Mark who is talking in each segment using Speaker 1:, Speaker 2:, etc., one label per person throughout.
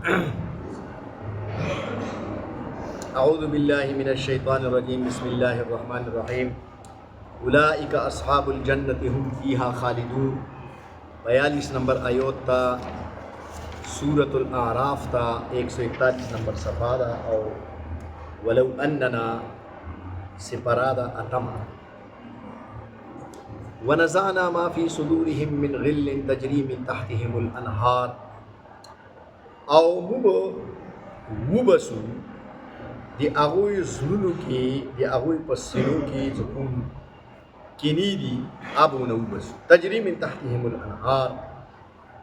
Speaker 1: अऊज़ु बिल्लाहि मिनश शैतानिर रजीम बिस्मिल्लाहिर रहमानिर रहीम उलाइका अस्हाबुल जन्नति हुम फीहा खालिदून। 42 नंबर आयत था सूरतुल आराफ था 141 नंबर सफ़ा था और वलौ अन्नना सिपरादा अतम वनज़अना मा फ़ी सुदूरिहिम मिन ग़िल्लिन तजरी मिन तहतिहिमुल अनहार औ मुबसु di agui zululu ki di agui pasinu ki zukum kini di abu na ubas tajri min tahtihimul anhar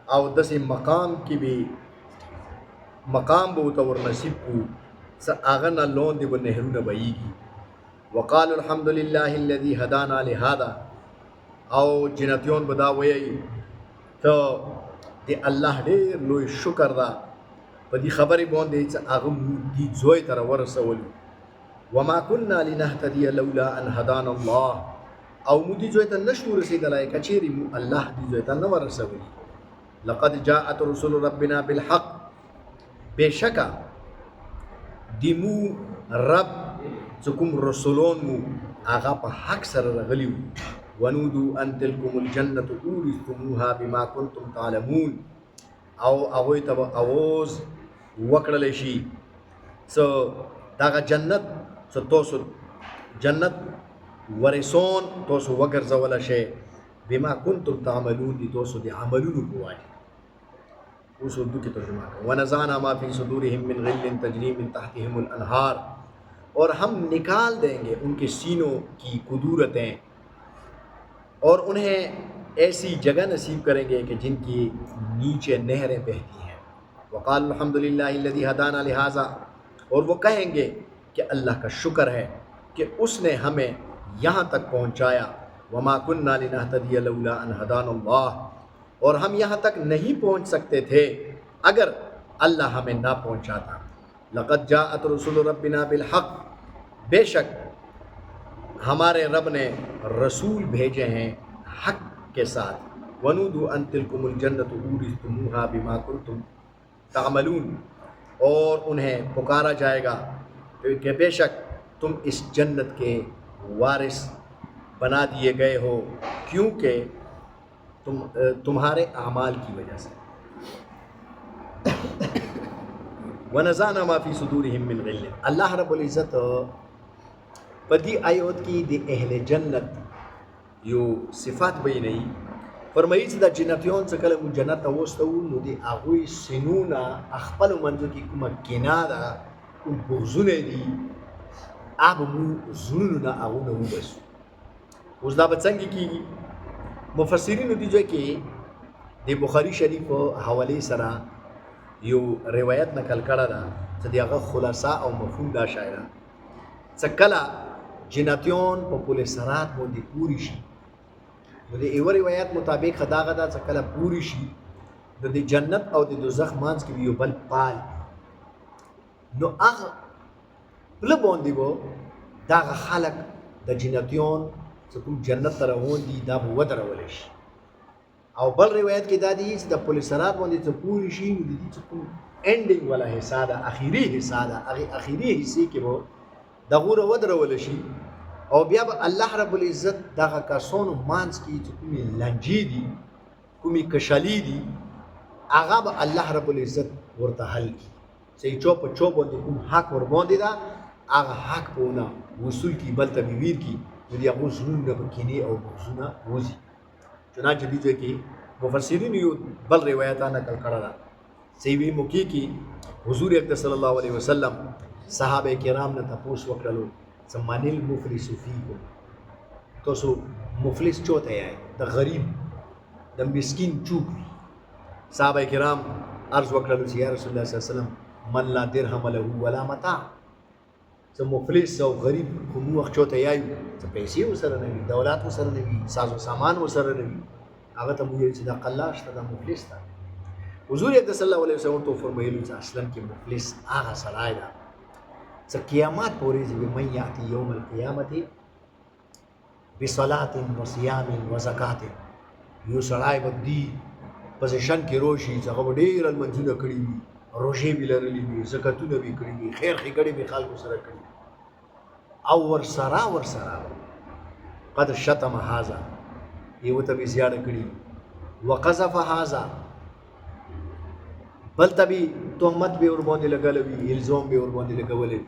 Speaker 1: aw dasi maqam ki bi maqam bo tawar nasib ku sa agana lon di bo nehru na bayigi wa qalu alhamdulillahi alladhi hadana li hada aw jination bada wayai to di allah de loy shukr da په دې خبرې باندې چې هغه دې زوی ته ورسول وما كنا لنهتدي لولا ان هدانا الله او موږ دې زوی ته نشو رسیدلای کچېرې مو الله دې زوی ته نه ورسول لقد جاءت رسل ربنا بالحق بشکا دې مو رب څکم رسولون مو هغه په حق سره راغلیو ونودوا ان تلكم الجنه اورثتموها بما كنتم تعلمون او هغه ته اواز وکړل شي سو داغه جنت سو توسو جنت ورثون توسو وګرځول شي بما كنتم تعملون دي توسو دي عملونو کوای اوس اردو کې ترجمه کړه ونزعنا ما في صدورهم من غل تجري من تحتهم الانهار और हम निकाल देंगे उनके सीनों की कुदूरतें और उन्हें ऐसी जगह नसीब करेंगे कि जिनकी नीचे नहरें बहती हैं वक़ाल अल्हम्दुलिल्लाहिल्लज़ी हदाना लिहाजा और वो कहेंगे कि अल्लाह का शुक्र है कि उसने हमें यहाँ तक पहुँचाया वमा कुन्ना लिनहतदिय लौला अन हदानल्लाह और हम यहाँ तक नहीं पहुँच सकते थे अगर अल्लाह हमें ना पहुँचाता लक़द जाअत रसूल रब्बिना बिलहक़ बेशक हमारे रब ने रसूल भेजे हैं हक के साथ वनुदु अन तिलकुमुल जन्नतु उरिस्तुमूहा बिमा कुंतुम तामलून और उन्हें पुकारा जाएगा कि बेशक तुम इस जन्नत के वारिस बना दिए गए हो क्योंकि तुम्हारे आमाल की वजह से वनज़ाना मा फी सुदूरिहिम मिन ग़िल्ल अल्लाह रब्बुल इज़्ज़त पदी आयत की दे अहले जन्नत यो सिफात बई नहीं फरमाई چې د جنتیون څخه کله مو جنت ته وستو نو دی هغه سينونا خپل منځ کې کومه کینا ده کوم بغزونه دي هغه مو زړونو نه هغه نو بس اوس دا به څنګه کیږي مفسرین دي چې د بخاری شریف حواله سره یو روایت نقل کړه ده چې دغه خلاصہ او مفهوم دا شاعر څکلا جنتیون په پوله سرات باندې پوری شي نو د ایو روایت مطابق خداغه دا څکلا پوری شي د جنت او د دوزخ مانس کې یو بل پال نو هغه بل باندې وو دا خلق د جنتیون چې کوم جنت ته روان دي دا به ودرول شي او بل روایت کې دا دي چې د پولیس سرات باندې ته پوری شي نو د دې کوم انډینګ ولا حصہ دا اخیری حصہ دا اخیری حصے کې وو د غوره ودرول شي او بیا به الله رب العزت دغه کسانو مانس کې چې کومې لنجې دي کومې کشالي دي هغه به الله رب العزت ورته حل کړي چې چوپ باندې کوم حق ور باندې دا هغه حق پونه وصول کی بل تبویر کی د هغه زړه نه کینی او بغزونه وځي چنانچه دې کې مفسرین یو بل روایتانه نقل کړه ده سیوی موکی کی حضور اکرم صلی الله علیه وسلم صحابه کرام نے تپوس وکړلو سمانل مفلس فیکم تاسو مفلس چوته یای د غریب د مسکین چوک صحابه کرام عرض وکړلو چې یا رسول الله صلی الله علیه وسلم من لا درهم له ولا متاع چې مفلس او غریب کوم وخت چوته یای چې پیسې وسره نه وي دولت وسره نه وي ساز او سامان وسره نه وي هغه ته موږ چې د قلاش ته د مفلس ته حضور اکرم صلی الله علیه وسلم تو فرمایلی چې اصلا کې مفلس هغه سړی دی چې قیامت پورې چې من یاتی یوم القیامت بصلات و صیام و زکات یو سړی بدی پوزیشن کې روشي چې هغه ډېر منځونه کړی وي روژې به لرلې وي، زکاتونه به کړي وي، خیر ښېګڼې به خلکو سره کړي او ورسره قد شتم هذا یو ته به زیاړه کړي وقذف هذا بل ته به تهمت به ورباندې لګولی وي، الزام به ورباندې لګولی وي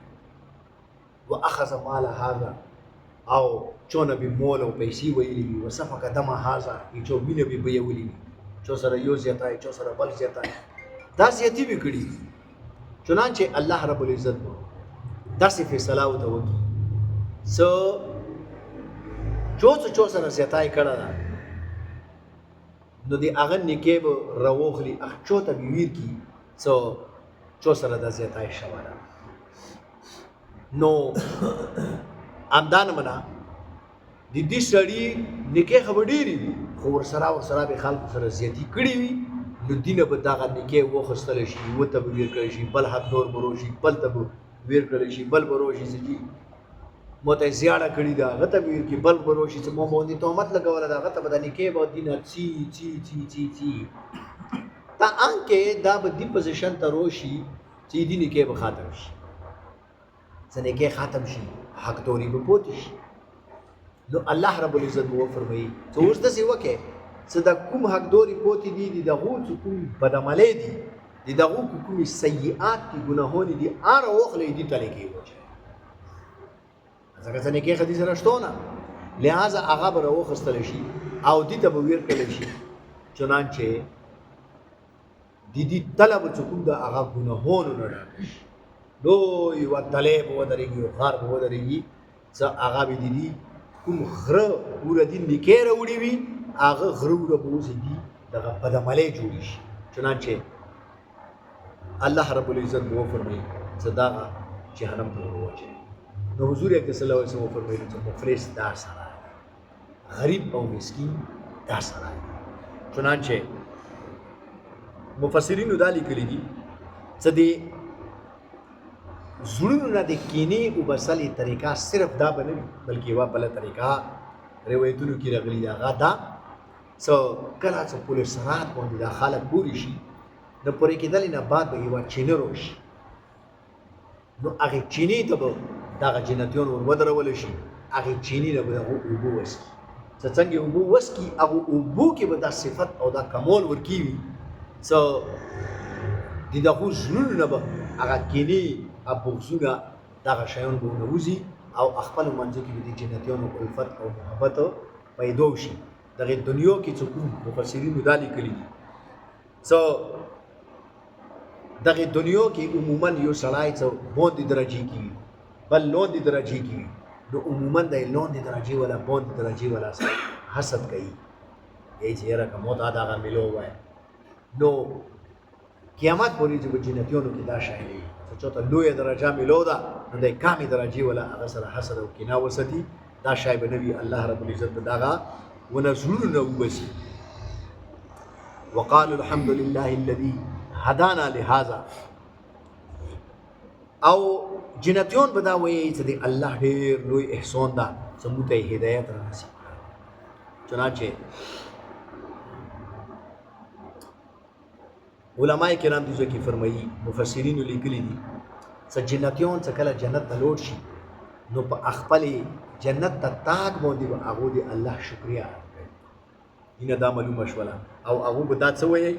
Speaker 1: واخذ مال هذا او چونه به مول او پیسې ویلي وي وسفک دم هذا چو وینه به بهولی وي، چو سره یو زیاتی چو سره بل زیاتی، دا زیاتی به کړي. چنانچه الله رب العزت داسې فیصله ورته وکړي څه چو سره زیاتی کړه ده نو د هغه نیکۍ به راوخلي هغه چو ته به ویر کړي څه چو سره دا زیاتی شوه ده. نو همدا نه منه د دې سړي نیکۍ خو به ډېرې وي خو ورسره به خلکو سره زیاتي کړې وي نو دینه به دغه نیکۍ واخیستلی شي، ورته به ویر کړی شي، بل حقدار به راشي، بل ته به ویر کړی شي، بل به راشي چې جي ما ته یې زیاړه کړې ده هغه ته به ویر کړي، بل به راشي چې ما باندې تهمت لګولی ده هغه ته به د نیکۍ به دینه چی تا آنکه دا به دې پوزیشن ته راشي چې دې نیکۍ به ختم شي، څه نیکۍ ختم شي حقداري به پاتې شي. نو الله رب العزت به وفرمایي چې اوس داسې وکړئ چې د کوم حقداري پاتې دي د دغو چې کوم بدعملۍ دي د دغو کومې سیئات دي ګناهونه دي هغه واخلئ دې ته نیکۍ واچوئ ځکه چې نیکۍ خو دې سره شته نه، لہذا هغه به راواخیستلی شي او دې ته به ویر کړلی شي. چنانچه د دې تله به چې کوم د هغه ګناهونو نه ډکه شي، لوی یوه تلی به ودرېږي یو غار به ودرېږي څه هغه به د دې کوم غره وره دې نیکۍ راوړي وي هغه غره وره به اوس دي دغه بدعملۍ جوړې شي. چنانچه الله رب العزت به وفرمایي چې دغه جهنم ته ور واچوي. نو حضور اکرم صلی الله علیه وسلم وفرمایي چې مفلس دا سړی غریب او مسکین دا سړی. چنانچه مفسرینو دا لیکلي دي چې د زړونو نه د کینې وباسلې طریقه صرف دا به نه وي بلکې یوه بله طریقه روایتونو کې راغلي ده هغه دا څه کله چې پل صراط باندې دا خلک پورې شي د پورې کېدلې نه بعد به یوه چینه راشي نو هغې چینې ته به دغه جنتیان ور ودرولی شي، هغې چینې نه به هغه اوبه وڅکي، چې څنګه اوبه وڅکي هغه اوبو کې به دا صفت او دا کمال ورکوي څه د دغو زړونو نه به هغه کینې او بغضونه دغه شیان به ونوځي او خپلو منځو کې به د جنتیانو الفت او محبت پیدا وشي. دغې دنیا کې چې کوم مفسرینو دا لیکلي دي څه دغې دنیا کې عموما یو سړی څه باندې درجې کې وي بل لاندې درجې کې وي نو عموما د لاندې درجې والا باندې درجې والا سره حسد کوي یې چې یاره که ما ته دغه میلو وای نو قیامت پورې چې به جنتیانو کې دا شی نه وي چې چاته لویه درجه میلو ده نو د کمې درجې والا هغه سره حسد او کینه وساتي دا شی به نه وي. الله رب العزت به دغه ونه زړونو نه وباسي. وقالوا الحمد لله الذي هدانا لهذا او جنتیون به دا وایي چې د الله ډېر لوی احسان ده چې موږ ته یې هدایت را نصیب کړی. چنانچه علماء کرام دې ځای کې فرمایي مفسرینو لیکلي دي چې جنتیون چې کله جنت ته لوټ شي نو په خپلې جنت ته تاګ باندې به هغو د الله شکریا ادا کوي. اینه دا معلومه شوله او هغو به دا څه وایي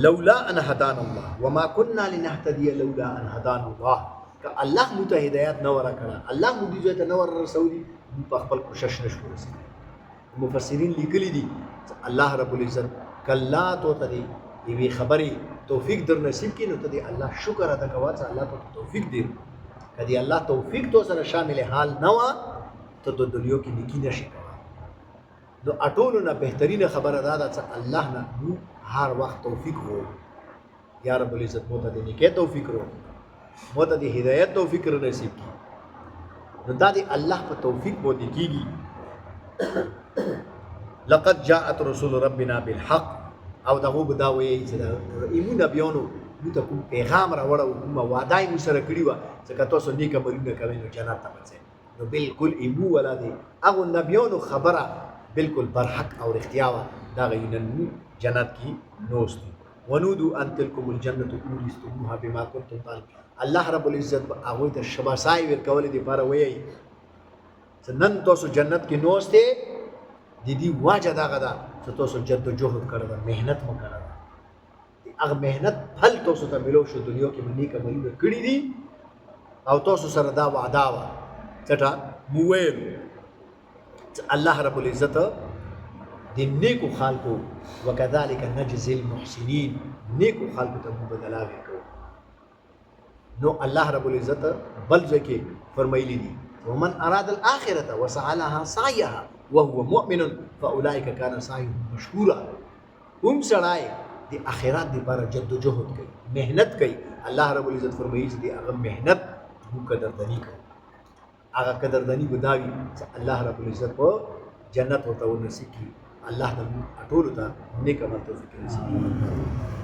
Speaker 1: لولا ان هدانا الله وما كنا لنهتدي لولا ان هدانا الله. که الله موږ ته هدایت نه ورکړه الله موږ دې ځای ته نه ورسولي موږ په خپل کوشش نشو رسېدلی. مفسرین لیکلي دي چې الله رب العزت کله تو ته دې یوې خبرې توفیق در نصیب کړي نو ته دې الله شکر ادا کوه چې الله ته توفیق دی. که دې الله توفیق تو سره شامل حال نه وه ته د دنیا کې نیکي نشي کولی. نو ټولو نه بهترینه خبره دا ده چې الله نه موږ هر وخت توفیق وو. یا رب العزت مو ته د نیکۍ توفیق رو مو ته د هدایت توفیق را نصیب کړي. نو دا د الله په توفیق باندې کېږي. لقد جاءت رسول ربنا بالحق او دغو به دا وایي چې د ایمو نبیانو موږ ته کوم پیغام راوړی و کومه وعده یې موږ سره کړې وه چې که تاسو نیک عملونه کوئ نو جنت ته به ځئ. نو بلکل ایمو والا دی هغو نبیانو خبره بلکل برحق او رښتیا وه. دغه نن موږ جنت کې نوست دي. ونودو ان تلکم الجنة اورثتموها بما کنتم تعملون. الله رب العزت به هغوی ته شباسای ورکولې دپاره وایي چې نن تاسو جنت کې نوستې د دې وجه دغه ده چې تاسو جدوجهد کړی ده، محنت مو کړی ده. هغه محنت پھل تاسو ته ملو شو، دنیا کې مو نیک عملونه کړي دي او تاسو سره دا وعده وه چټه مو ویلو چې الله رب العزت د نیکو خلکو وکذلک نجزي المحسنین، نیکو خلکو ته مبادله ورکوو. نو الله رب العزت بل ځای کې فرمایلی دي ومن اراد الاخرة وسعى لها سعيها وهو مؤمن فاولئك كان سعيهم مشكورا. هم سړی د اخرت لپاره جدوجهد کوي، محنت کوي. الله رب العزت فرمایي چې هغه محنت مو قدردانی کوي. هغه قدردانی به دا وي چې الله رب العزت په جنت ورته ورنصیب کړي. الله د ټولو ته نیک عمل توفیق نصیب کړي.